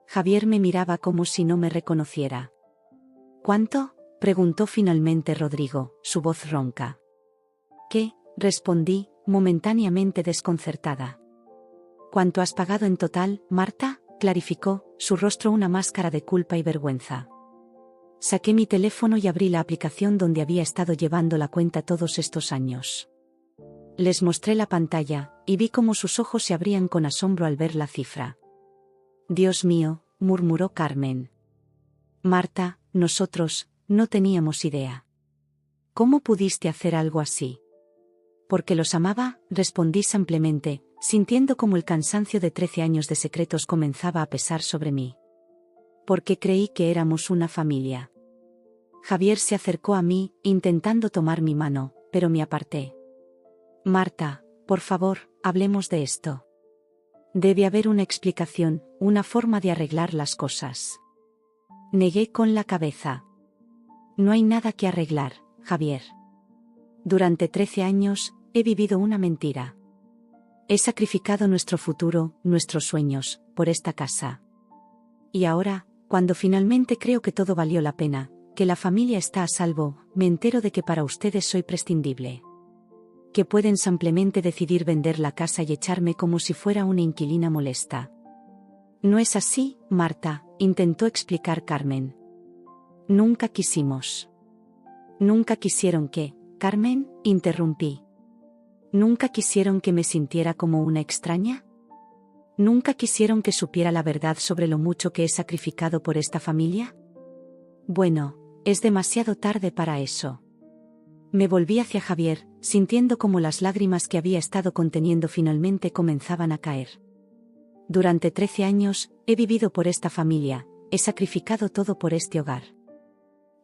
Javier me miraba como si no me reconociera. ¿Cuánto?, preguntó finalmente Rodrigo, su voz ronca. ¿Qué?, respondí, momentáneamente desconcertada. ¿Cuánto has pagado en total, Marta?, clarificó, su rostro una máscara de culpa y vergüenza. Saqué mi teléfono y abrí la aplicación donde había estado llevando la cuenta todos estos años. Les mostré la pantalla, y vi cómo sus ojos se abrían con asombro al ver la cifra. Dios mío, murmuró Carmen. Marta, nosotros, no teníamos idea. ¿Cómo pudiste hacer algo así? Porque los amaba, respondí simplemente, sintiendo como el cansancio de 13 años de secretos comenzaba a pesar sobre mí. Porque creí que éramos una familia. Javier se acercó a mí, intentando tomar mi mano, pero me aparté. Marta, por favor, hablemos de esto. Debe haber una explicación, una forma de arreglar las cosas. Negué con la cabeza. No hay nada que arreglar, Javier. Durante 13 años, he vivido una mentira. He sacrificado nuestro futuro, nuestros sueños, por esta casa. Y ahora, cuando finalmente creo que todo valió la pena, que la familia está a salvo, me entero de que para ustedes soy prescindible. Que pueden simplemente decidir vender la casa y echarme como si fuera una inquilina molesta. No es así, Marta, intentó explicar Carmen. Nunca quisimos. Nunca quisieron que, Carmen, interrumpí. ¿Nunca quisieron que me sintiera como una extraña? ¿Nunca quisieron que supiera la verdad sobre lo mucho que he sacrificado por esta familia? Bueno, es demasiado tarde para eso. Me volví hacia Javier, sintiendo como las lágrimas que había estado conteniendo finalmente comenzaban a caer. Durante 13 años, he vivido por esta familia, he sacrificado todo por este hogar.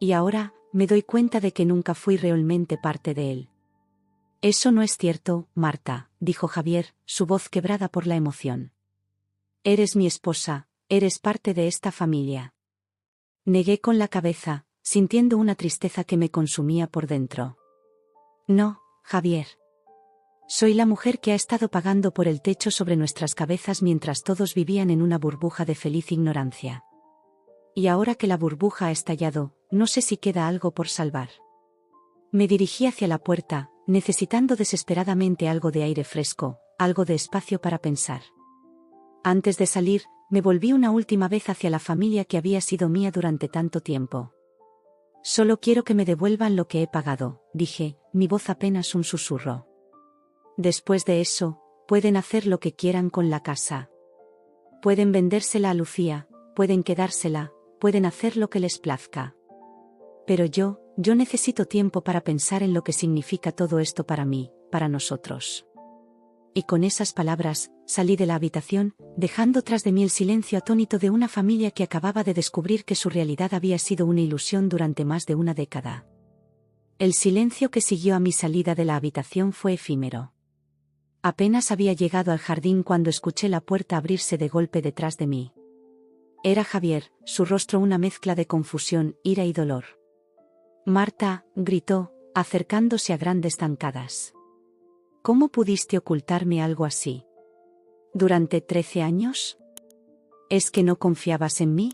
Y ahora, me doy cuenta de que nunca fui realmente parte de él. Eso no es cierto, Marta, dijo Javier, su voz quebrada por la emoción. Eres mi esposa, eres parte de esta familia. Negué con la cabeza, sintiendo una tristeza que me consumía por dentro. No, Javier. Soy la mujer que ha estado pagando por el techo sobre nuestras cabezas mientras todos vivían en una burbuja de feliz ignorancia. Y ahora que la burbuja ha estallado, no sé si queda algo por salvar. Me dirigí hacia la puerta, necesitando desesperadamente algo de aire fresco, algo de espacio para pensar. Antes de salir, me volví una última vez hacia la familia que había sido mía durante tanto tiempo. Solo quiero que me devuelvan lo que he pagado, dije, mi voz apenas un susurro. Después de eso, pueden hacer lo que quieran con la casa. Pueden vendérsela a Lucía, pueden quedársela, pueden hacer lo que les plazca. Pero yo necesito tiempo para pensar en lo que significa todo esto para mí, para nosotros. Y con esas palabras, salí de la habitación, dejando tras de mí el silencio atónito de una familia que acababa de descubrir que su realidad había sido una ilusión durante más de una década. El silencio que siguió a mi salida de la habitación fue efímero. Apenas había llegado al jardín cuando escuché la puerta abrirse de golpe detrás de mí. Era Javier, su rostro una mezcla de confusión, ira y dolor. Marta, gritó, acercándose a grandes zancadas. ¿Cómo pudiste ocultarme algo así? ¿Durante 13 años? ¿Es que no confiabas en mí?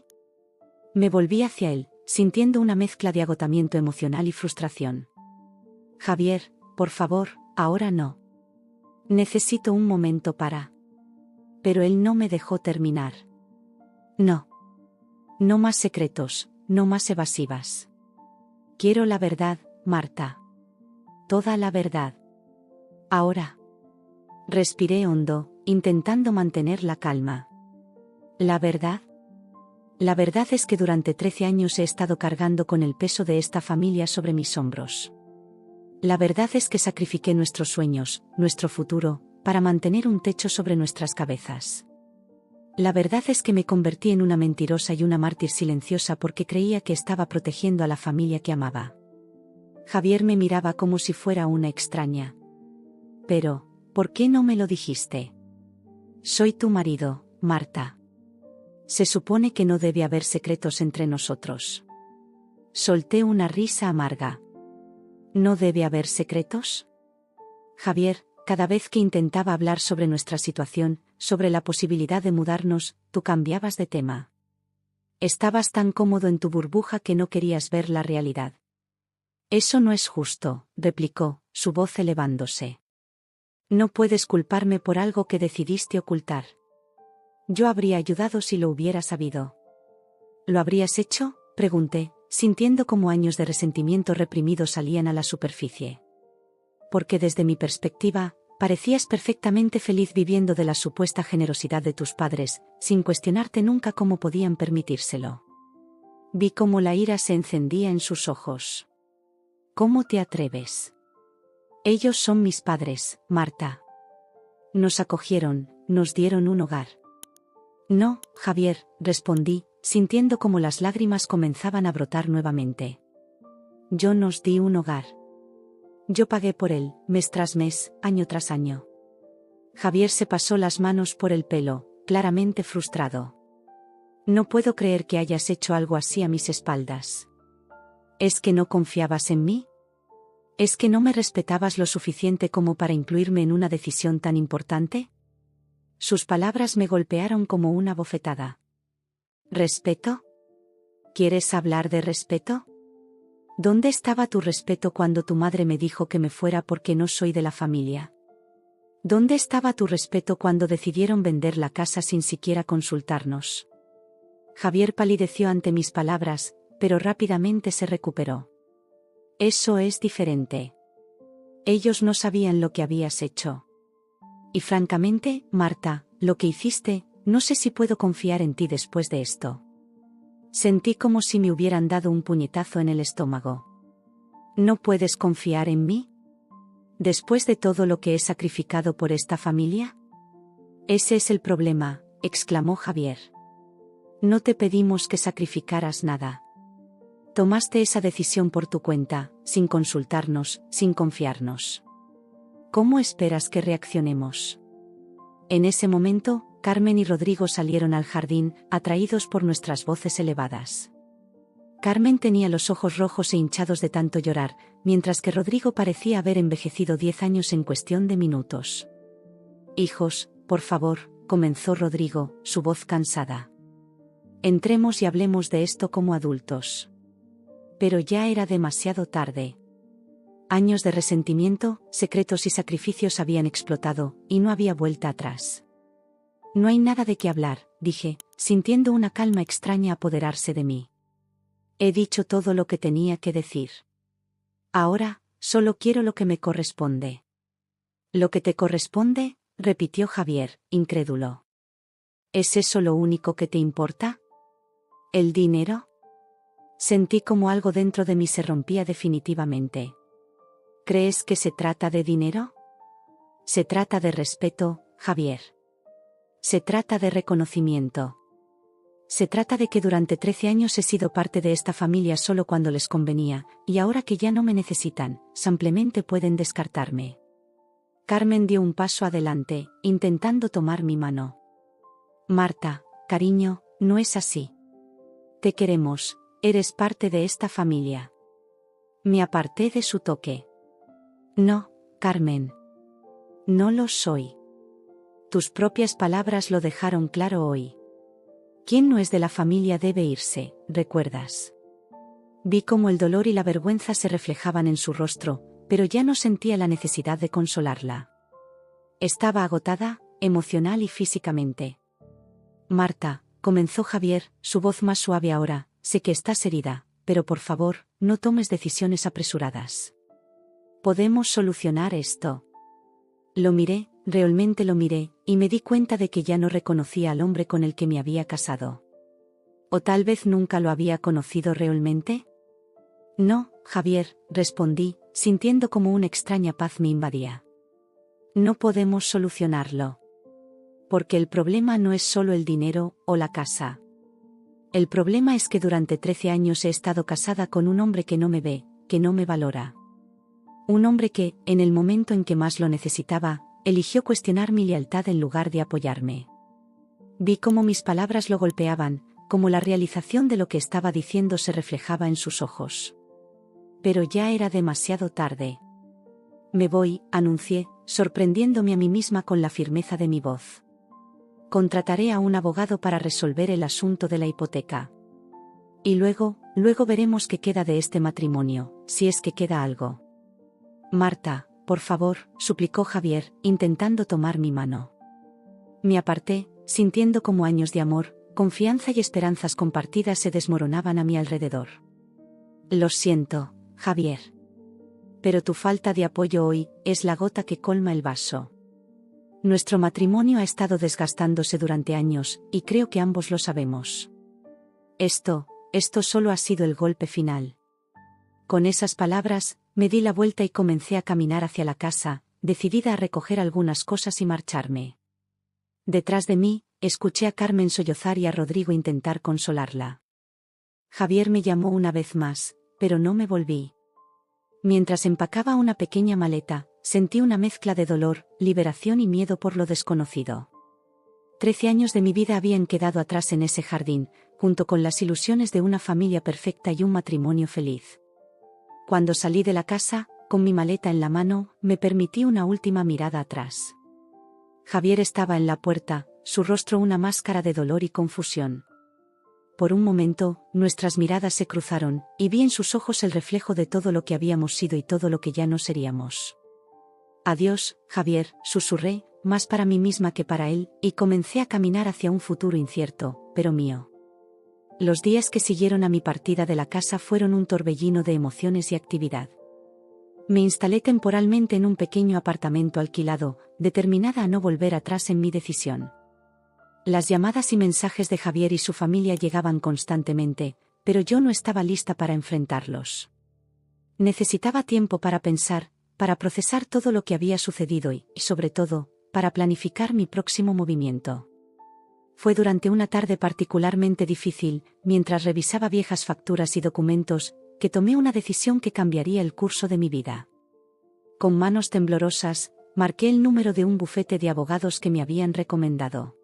Me volví hacia él, sintiendo una mezcla de agotamiento emocional y frustración. Javier, por favor, ahora no. Necesito un momento para... Pero él no me dejó terminar. No. No más secretos, no más evasivas. Quiero la verdad, Marta. Toda la verdad. Ahora. Respiré hondo, intentando mantener la calma. ¿La verdad? La verdad es que durante 13 años he estado cargando con el peso de esta familia sobre mis hombros. La verdad es que sacrifiqué nuestros sueños, nuestro futuro, para mantener un techo sobre nuestras cabezas. La verdad es que me convertí en una mentirosa y una mártir silenciosa porque creía que estaba protegiendo a la familia que amaba. Javier me miraba como si fuera una extraña. Pero, ¿por qué no me lo dijiste? Soy tu marido, Marta. Se supone que no debe haber secretos entre nosotros. Solté una risa amarga. ¿No debe haber secretos? Javier, cada vez que intentaba hablar sobre nuestra situación, sobre la posibilidad de mudarnos, tú cambiabas de tema. Estabas tan cómodo en tu burbuja que no querías ver la realidad. Eso no es justo, replicó, su voz elevándose. No puedes culparme por algo que decidiste ocultar. Yo habría ayudado si lo hubiera sabido. ¿Lo habrías hecho?, pregunté, sintiendo como años de resentimiento reprimido salían a la superficie. Porque desde mi perspectiva, parecías perfectamente feliz viviendo de la supuesta generosidad de tus padres, sin cuestionarte nunca cómo podían permitírselo. Vi cómo la ira se encendía en sus ojos. ¿Cómo te atreves? Ellos son mis padres, Marta. Nos acogieron, nos dieron un hogar. No, Javier, respondí, sintiendo como las lágrimas comenzaban a brotar nuevamente. Yo nos di un hogar. Yo pagué por él, mes tras mes, año tras año. Javier se pasó las manos por el pelo, claramente frustrado. No puedo creer que hayas hecho algo así a mis espaldas. ¿Es que no confiabas en mí? ¿Es que no me respetabas lo suficiente como para incluirme en una decisión tan importante? Sus palabras me golpearon como una bofetada. ¿Respeto? ¿Quieres hablar de respeto? ¿Dónde estaba tu respeto cuando tu madre me dijo que me fuera porque no soy de la familia? ¿Dónde estaba tu respeto cuando decidieron vender la casa sin siquiera consultarnos? Javier palideció ante mis palabras, pero rápidamente se recuperó. Eso es diferente. Ellos no sabían lo que habías hecho. Y francamente, Marta, lo que hiciste, no sé si puedo confiar en ti después de esto. Sentí como si me hubieran dado un puñetazo en el estómago. ¿No puedes confiar en mí? ¿Después de todo lo que he sacrificado por esta familia? Ese es el problema, exclamó Javier. No te pedimos que sacrificaras nada. Tomaste esa decisión por tu cuenta, sin consultarnos, sin confiarnos. ¿Cómo esperas que reaccionemos? En ese momento, Carmen y Rodrigo salieron al jardín, atraídos por nuestras voces elevadas. Carmen tenía los ojos rojos e hinchados de tanto llorar, mientras que Rodrigo parecía haber envejecido 10 años en cuestión de minutos. Hijos, por favor, comenzó Rodrigo, su voz cansada. Entremos y hablemos de esto como adultos. Pero ya era demasiado tarde. Años de resentimiento, secretos y sacrificios habían explotado, y no había vuelta atrás. No hay nada de qué hablar, dije, sintiendo una calma extraña apoderarse de mí. He dicho todo lo que tenía que decir. Ahora, solo quiero lo que me corresponde. ¿Lo que te corresponde?, repitió Javier, incrédulo. ¿Es eso lo único que te importa? ¿El dinero? Sentí como algo dentro de mí se rompía definitivamente. ¿Crees que se trata de dinero? Se trata de respeto, Javier. Se trata de reconocimiento. Se trata de que durante 13 años he sido parte de esta familia solo cuando les convenía, y ahora que ya no me necesitan, simplemente pueden descartarme. Carmen dio un paso adelante, intentando tomar mi mano. Marta, cariño, no es así. Te queremos, eres parte de esta familia. Me aparté de su toque. No, Carmen. No lo soy. Tus propias palabras lo dejaron claro hoy. Quien no es de la familia debe irse, ¿recuerdas? Vi cómo el dolor y la vergüenza se reflejaban en su rostro, pero ya no sentía la necesidad de consolarla. Estaba agotada, emocional y físicamente. Marta, comenzó Javier, su voz más suave ahora, sé que estás herida, pero por favor, no tomes decisiones apresuradas. Podemos solucionar esto. Lo miré, realmente lo miré, y me di cuenta de que ya no reconocía al hombre con el que me había casado. ¿O tal vez nunca lo había conocido realmente? No, Javier, respondí, sintiendo como una extraña paz me invadía. No podemos solucionarlo. Porque el problema no es solo el dinero o la casa. El problema es que durante 13 años he estado casada con un hombre que no me ve, que no me valora. Un hombre que, en el momento en que más lo necesitaba, eligió cuestionar mi lealtad en lugar de apoyarme. Vi cómo mis palabras lo golpeaban, como la realización de lo que estaba diciendo se reflejaba en sus ojos. Pero ya era demasiado tarde. Me voy, anuncié, sorprendiéndome a mí misma con la firmeza de mi voz. Contrataré a un abogado para resolver el asunto de la hipoteca. Y luego veremos qué queda de este matrimonio, si es que queda algo. Marta, por favor, suplicó Javier, intentando tomar mi mano. Me aparté, sintiendo como años de amor, confianza y esperanzas compartidas se desmoronaban a mi alrededor. Lo siento, Javier. Pero tu falta de apoyo hoy es la gota que colma el vaso. Nuestro matrimonio ha estado desgastándose durante años, y creo que ambos lo sabemos. Esto solo ha sido el golpe final. Con esas palabras, Me di la vuelta y comencé a caminar hacia la casa, decidida a recoger algunas cosas y marcharme. Detrás de mí, escuché a Carmen sollozar y a Rodrigo intentar consolarla. Javier me llamó una vez más, pero no me volví. Mientras empacaba una pequeña maleta, sentí una mezcla de dolor, liberación y miedo por lo desconocido. 13 años de mi vida habían quedado atrás en ese jardín, junto con las ilusiones de una familia perfecta y un matrimonio feliz. Cuando salí de la casa, con mi maleta en la mano, me permití una última mirada atrás. Javier estaba en la puerta, su rostro una máscara de dolor y confusión. Por un momento, nuestras miradas se cruzaron, y vi en sus ojos el reflejo de todo lo que habíamos sido y todo lo que ya no seríamos. Adiós, Javier, susurré, más para mí misma que para él, y comencé a caminar hacia un futuro incierto, pero mío. Los días que siguieron a mi partida de la casa fueron un torbellino de emociones y actividad. Me instalé temporalmente en un pequeño apartamento alquilado, determinada a no volver atrás en mi decisión. Las llamadas y mensajes de Javier y su familia llegaban constantemente, pero yo no estaba lista para enfrentarlos. Necesitaba tiempo para pensar, para procesar todo lo que había sucedido y, sobre todo, para planificar mi próximo movimiento. Fue durante una tarde particularmente difícil, mientras revisaba viejas facturas y documentos, que tomé una decisión que cambiaría el curso de mi vida. Con manos temblorosas, marqué el número de un bufete de abogados que me habían recomendado.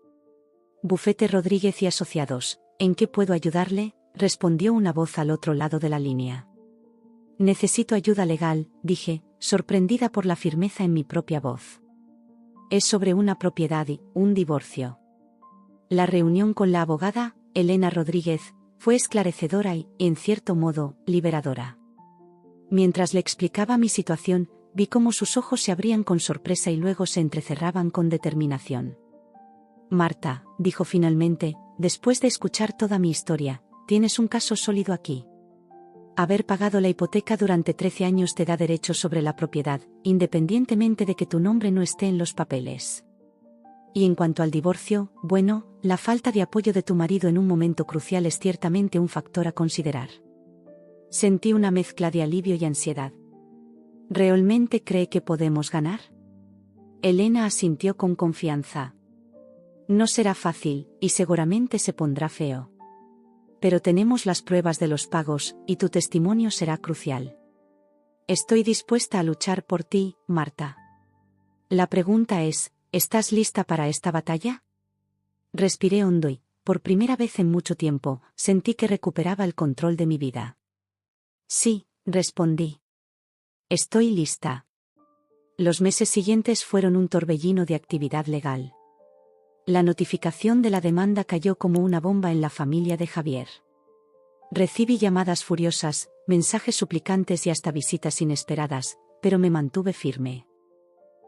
Bufete Rodríguez y Asociados, ¿en qué puedo ayudarle?, respondió una voz al otro lado de la línea. Necesito ayuda legal, dije, sorprendida por la firmeza en mi propia voz. Es sobre una propiedad y un divorcio. La reunión con la abogada, Elena Rodríguez, fue esclarecedora y, en cierto modo, liberadora. Mientras le explicaba mi situación, vi cómo sus ojos se abrían con sorpresa y luego se entrecerraban con determinación. Marta, dijo finalmente, después de escuchar toda mi historia, tienes un caso sólido aquí. Haber pagado la hipoteca durante 13 años te da derecho sobre la propiedad, independientemente de que tu nombre no esté en los papeles. Y en cuanto al divorcio, bueno, la falta de apoyo de tu marido en un momento crucial es ciertamente un factor a considerar. Sentí una mezcla de alivio y ansiedad. ¿Realmente cree que podemos ganar? Elena asintió con confianza. No será fácil, y seguramente se pondrá feo. Pero tenemos las pruebas de los pagos, y tu testimonio será crucial. Estoy dispuesta a luchar por ti, Marta. La pregunta es, ¿estás lista para esta batalla? Respiré hondo y, por primera vez en mucho tiempo, sentí que recuperaba el control de mi vida. Sí, respondí. Estoy lista. Los meses siguientes fueron un torbellino de actividad legal. La notificación de la demanda cayó como una bomba en la familia de Javier. Recibí llamadas furiosas, mensajes suplicantes y hasta visitas inesperadas, pero me mantuve firme.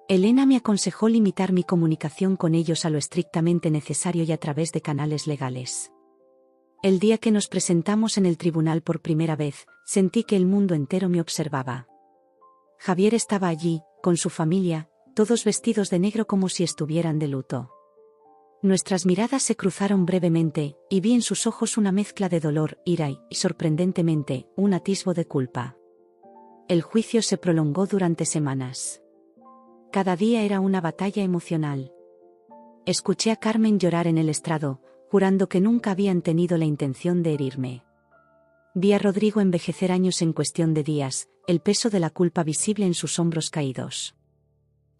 Elena me aconsejó limitar mi comunicación con ellos a lo estrictamente necesario y a través de canales legales. El día que nos presentamos en el tribunal por primera vez, sentí que el mundo entero me observaba. Javier estaba allí, con su familia, todos vestidos de negro como si estuvieran de luto. Nuestras miradas se cruzaron brevemente, y vi en sus ojos una mezcla de dolor, ira y, sorprendentemente, un atisbo de culpa. El juicio se prolongó durante semanas. Cada día era una batalla emocional. Escuché a Carmen llorar en el estrado, jurando que nunca habían tenido la intención de herirme. Vi a Rodrigo envejecer años en cuestión de días, el peso de la culpa visible en sus hombros caídos.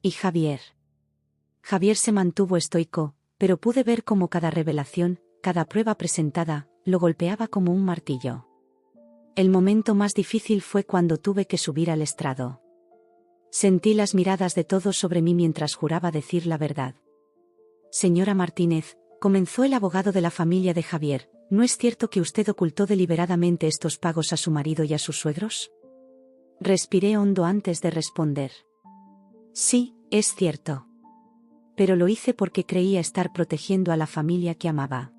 ¿Y Javier? Javier se mantuvo estoico, pero pude ver cómo cada revelación, cada prueba presentada, lo golpeaba como un martillo. El momento más difícil fue cuando tuve que subir al estrado. Sentí las miradas de todos sobre mí mientras juraba decir la verdad. Señora Martínez, comenzó el abogado de la familia de Javier, ¿no es cierto que usted ocultó deliberadamente estos pagos a su marido y a sus suegros? Respiré hondo antes de responder. Sí, es cierto. Pero lo hice porque creía estar protegiendo a la familia que amaba.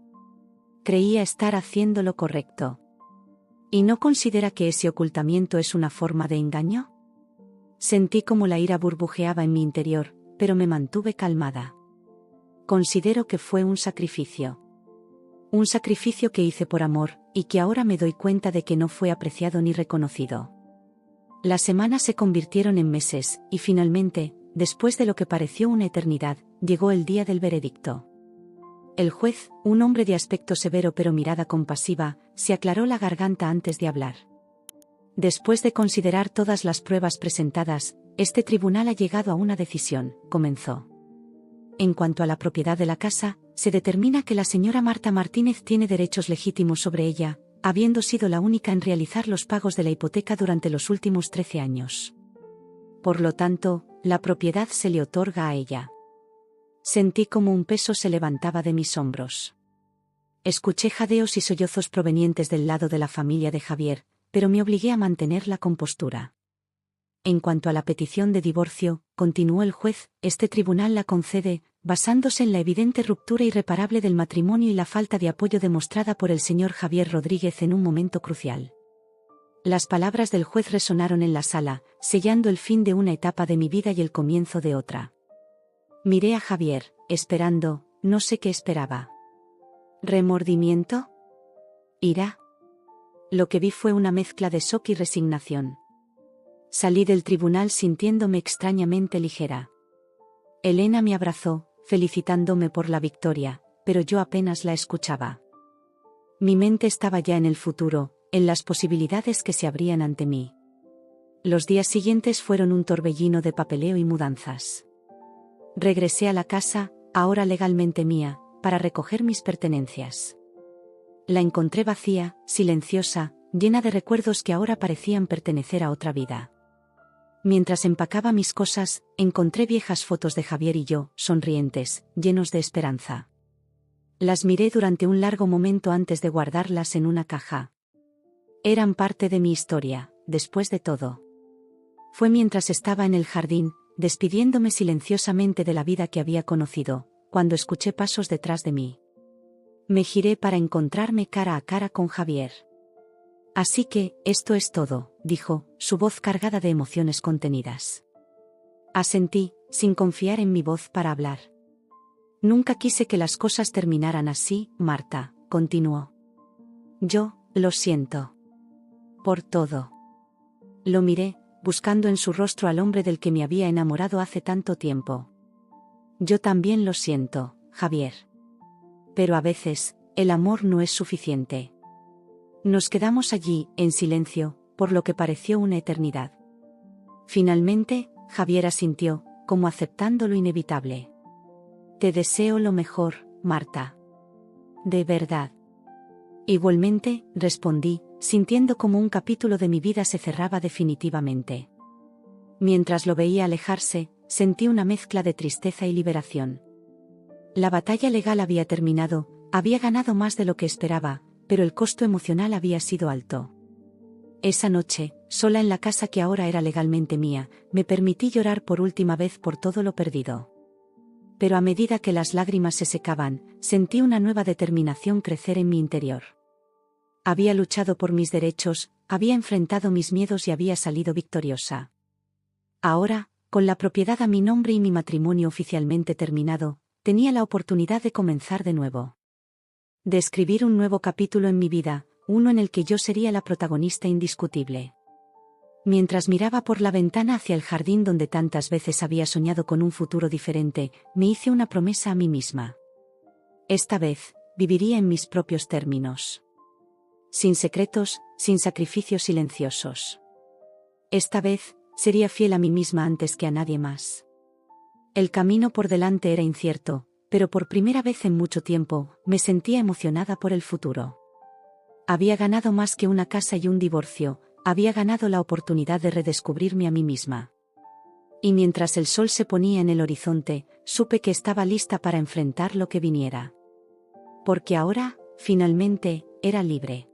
Creía estar haciendo lo correcto. ¿Y no considera que ese ocultamiento es una forma de engaño? Sentí como la ira burbujeaba en mi interior, pero me mantuve calmada. Considero que fue un sacrificio. Un sacrificio que hice por amor, y que ahora me doy cuenta de que no fue apreciado ni reconocido. Las semanas se convirtieron en meses, y finalmente, después de lo que pareció una eternidad, llegó el día del veredicto. El juez, un hombre de aspecto severo pero mirada compasiva, se aclaró la garganta antes de hablar. Después de considerar todas las pruebas presentadas, este tribunal ha llegado a una decisión, comenzó. En cuanto a la propiedad de la casa, se determina que la señora Marta Martínez tiene derechos legítimos sobre ella, habiendo sido la única en realizar los pagos de la hipoteca durante los últimos 13 años. Por lo tanto, la propiedad se le otorga a ella. Sentí como un peso se levantaba de mis hombros. Escuché jadeos y sollozos provenientes del lado de la familia de Javier, pero me obligué a mantener la compostura. En cuanto a la petición de divorcio, continuó el juez, este tribunal la concede, basándose en la evidente ruptura irreparable del matrimonio y la falta de apoyo demostrada por el señor Javier Rodríguez en un momento crucial. Las palabras del juez resonaron en la sala, sellando el fin de una etapa de mi vida y el comienzo de otra. Miré a Javier, esperando, no sé qué esperaba. ¿Remordimiento? ¿Ira? Lo que vi fue una mezcla de shock y resignación. Salí del tribunal sintiéndome extrañamente ligera. Elena me abrazó, felicitándome por la victoria, pero yo apenas la escuchaba. Mi mente estaba ya en el futuro, en las posibilidades que se abrían ante mí. Los días siguientes fueron un torbellino de papeleo y mudanzas. Regresé a la casa, ahora legalmente mía, para recoger mis pertenencias. La encontré vacía, silenciosa, llena de recuerdos que ahora parecían pertenecer a otra vida. Mientras empacaba mis cosas, encontré viejas fotos de Javier y yo, sonrientes, llenos de esperanza. Las miré durante un largo momento antes de guardarlas en una caja. Eran parte de mi historia, después de todo. Fue mientras estaba en el jardín, despidiéndome silenciosamente de la vida que había conocido, cuando escuché pasos detrás de mí. Me giré para encontrarme cara a cara con Javier. Así que, esto es todo, dijo, su voz cargada de emociones contenidas. Asentí, sin confiar en mi voz para hablar. Nunca quise que las cosas terminaran así, Marta, continuó. Yo, lo siento. Por todo. Lo miré, buscando en su rostro al hombre del que me había enamorado hace tanto tiempo. Yo también lo siento, Javier. Pero a veces, el amor no es suficiente. Nos quedamos allí, en silencio, por lo que pareció una eternidad. Finalmente, Javier asintió, como aceptando lo inevitable. Te deseo lo mejor, Marta. De verdad. Igualmente, respondí, sintiendo como un capítulo de mi vida se cerraba definitivamente. Mientras lo veía alejarse, sentí una mezcla de tristeza y liberación. La batalla legal había terminado, había ganado más de lo que esperaba, pero el costo emocional había sido alto. Esa noche, sola en la casa que ahora era legalmente mía, me permití llorar por última vez por todo lo perdido. Pero a medida que las lágrimas se secaban, sentí una nueva determinación crecer en mi interior. Había luchado por mis derechos, había enfrentado mis miedos y había salido victoriosa. Ahora, con la propiedad a mi nombre y mi matrimonio oficialmente terminado, tenía la oportunidad de comenzar de nuevo. De escribir un nuevo capítulo en mi vida, uno en el que yo sería la protagonista indiscutible. Mientras miraba por la ventana hacia el jardín donde tantas veces había soñado con un futuro diferente, me hice una promesa a mí misma. Esta vez, viviría en mis propios términos. Sin secretos, sin sacrificios silenciosos. Esta vez, sería fiel a mí misma antes que a nadie más. El camino por delante era incierto, pero por primera vez en mucho tiempo, me sentía emocionada por el futuro. Había ganado más que una casa y un divorcio, había ganado la oportunidad de redescubrirme a mí misma. Y mientras el sol se ponía en el horizonte, supe que estaba lista para enfrentar lo que viniera. Porque ahora, finalmente, era libre.